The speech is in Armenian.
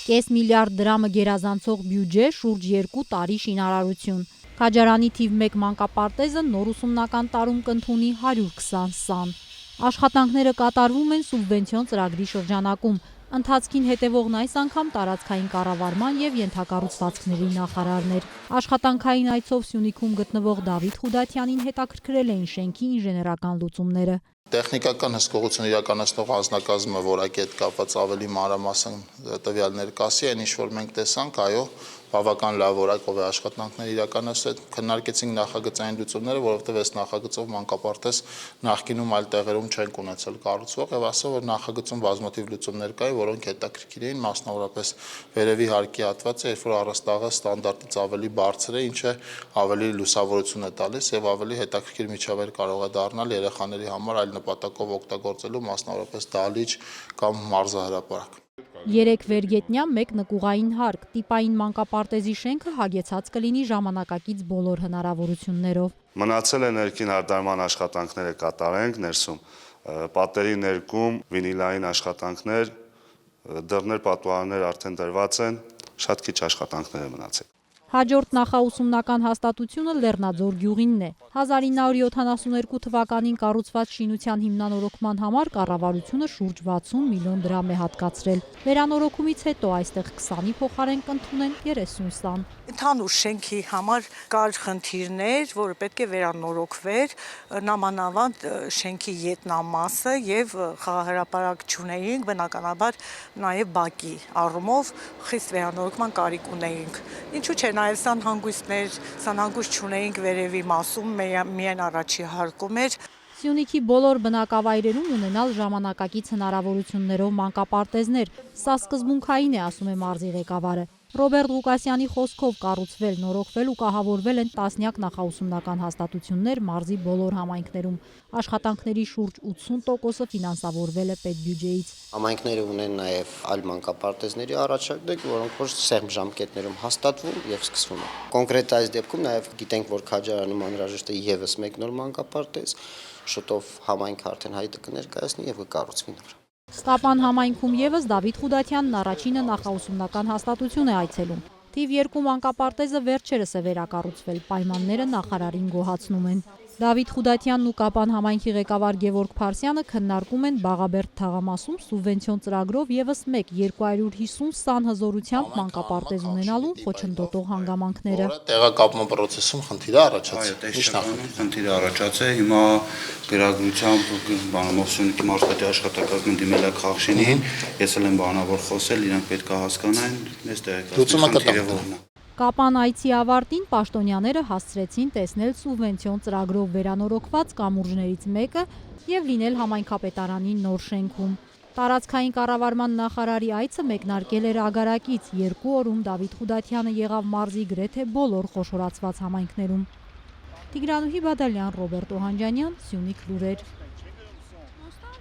Կես միլիարդ դրամը գերազանցող բյուջե, շուրջ 2 տարի շինարարություն։ Քաջարանի թիվ 1 մանկապարտեզը նոր ուսումնական տարում կընդունի 120 սան։ Աշխատանքները կատարվում են սուբվենցիոն ծրագրի շրջանակում։ Ընթացքին հետևողն այս անգամ տարածքային կառավարման և ենթակառուցվածքների նախարարն էր։ Աշխատանքային այցով Սյունիքում գտնվող Դավիթ Խուդատյանին հետաքրքրել էին շենքի ինժեներական լուծումները։ Տեխնիկական հսկողություն իրականացնող անձնակազմը, որակի հետ կապված ավելի մանրամասն տվյալներ կասի, այն ինչ որ մենք տեսանք, այո, բավական լավ որակով է աշխատանքներ իրականացրել, քննարկեցինք նախագծային լուծումները, որովհետև այս նախագծով մանկապարտեզ նախկինում այլ տեղերում չենք ունեցել կառուցվող, եւ ասա որ նախագծում բազմաթիվ լուծումներ կային, որոնք հետաքրքիր էին, մասնավորապես վերևի հարկի հատվածը, երբ որ առաստաղը ստանդարտից ավելի բարձր է, ինչը ավելի լուսավորություն է տալիս եւ ավելի հետաքրքիր միջավայր կարող է դառնալ երեխաների համար այլ նպատակով օգտագործելու, մասնավորապես դահլիճ կամ մարզահրապարակ։ 3 վերգետնյա 1 նկուղային հարկ, տիպային մանկապարտեզի շենքը հագեցած կլինի ժամանակակից բոլոր հնարավորություններով։ Մնացել է ներքին հարդարման աշխատանքները կատարենք ներսում, պատերի ներկում վինիլային աշխատանքներ, դռներ պատուհաններ արդեն դրված են, շատ քիչ աշխատանքներ է մնացել։ Հաջորդ նախաուսումնական հաստատությունը Լեռնաձոր գյուղինն է։ 1972 թվականին կառուցված շինության հիմնանորոգման համար կառավարությունը շուրջ 60 միլիոն դրամ է հատկացրել։ Վերանորոգումից հետո այստեղ 20-ի փոխարեն կընդունեն 30 սան։ Ընդհանուր շենքի համար կար խնդիրներ, որը պետք է վերանորոգվեր, նամանավանդ շենքի ետնամասը եւ խաղահրապարակ չունեինք, բնականաբար նաեւ բակի առումով խիստ վերանորոգման կարիք ունեինք։ Ինչու՞ չէ, նաեւ սանհանգույց չունեինք վերևի մասում, միայն առաջի հարկում էր։ Սյունիքի բոլոր բնակավայրերում ունենալ ժամանակակից հնարավորություններով մանկապարտեզներ, սա սկզբունքային է, ասում է մարզի ղեկավարը։ Ռոբերտ Ղուկասյանի խոսքով կառուցվել, նորոգվել ու կահավորվել են տասնյակ նախաուսումնական հաստատություններ մարզի բոլոր համայնքներում։ Աշխատանքների շուրջ 80%-ը ֆինանսավորվել է պետբյուջեից։ Համայնքները ունեն նաև այլ մանկապարտեզների առաջարկներ, որոնք որ սեղմ ժամկետներում հաստատվում եւ սկսվում են։ Կոնկրետ այս դեպքում նաև գիտենք, որ Քաջարանում անհրաժեշտ է եւս մեկ նոր մանկապարտեզ, շուտով համայնքը արդեն հայտը կներկայացնի եւ կկառուցվի նոր։ Ստապան համայնքում եւս Դավիթ Խուդատյանն առաջինը նախաուսումնական հաստատություն է այցելում։ Թիվ 2 մանկապարտեզը վերջերս է վերակառուցվել, պայմանները նախարարին գոհացնում են։ Դավիթ Խուդատյանն ու Կապան համայնքի ղեկավար Գևորգ Փարսյանը քննարկում են Բաղաբերդ թաղամասում սուբվենցիոն ծրագրով եւս մեկ 250 սան հզորությամբ մանկապարտեզ ունենալու խոչընդոտող հանգամանքները։ Տեղակապման process-ում խնդիր է առաջացել։ Խնդիր է առաջացել, հիմա գրագրությամբ Սյունիքի մարզպետի աշխատակազմին դիմել է Խախշինին, ես էլ եմ բանավոր խոսել, իրանք պետք է հասկանային, մեզ տեղեկացնեն խնդիրը որն է։ Կապան այցի ավարտին պաշտոնյաները հասցրեցին տեսնել սուբվենցիոն ծրագրով վերանորոգված կամուրջներից մեկը եւ լինել համայնքապետարանի նոր շենքում։ Տարածքային կառավարման նախարարի այցը մեկնարկել էր Ագարակից, 2 օրում Դավիթ Խուդատյանը եղավ մարզի գրեթե բոլոր խոշորացված համայնքներում։ Տիգրանուհի Բադալյան, Ռոբերտ Օհանջանյան, Սյունիք լուրեր։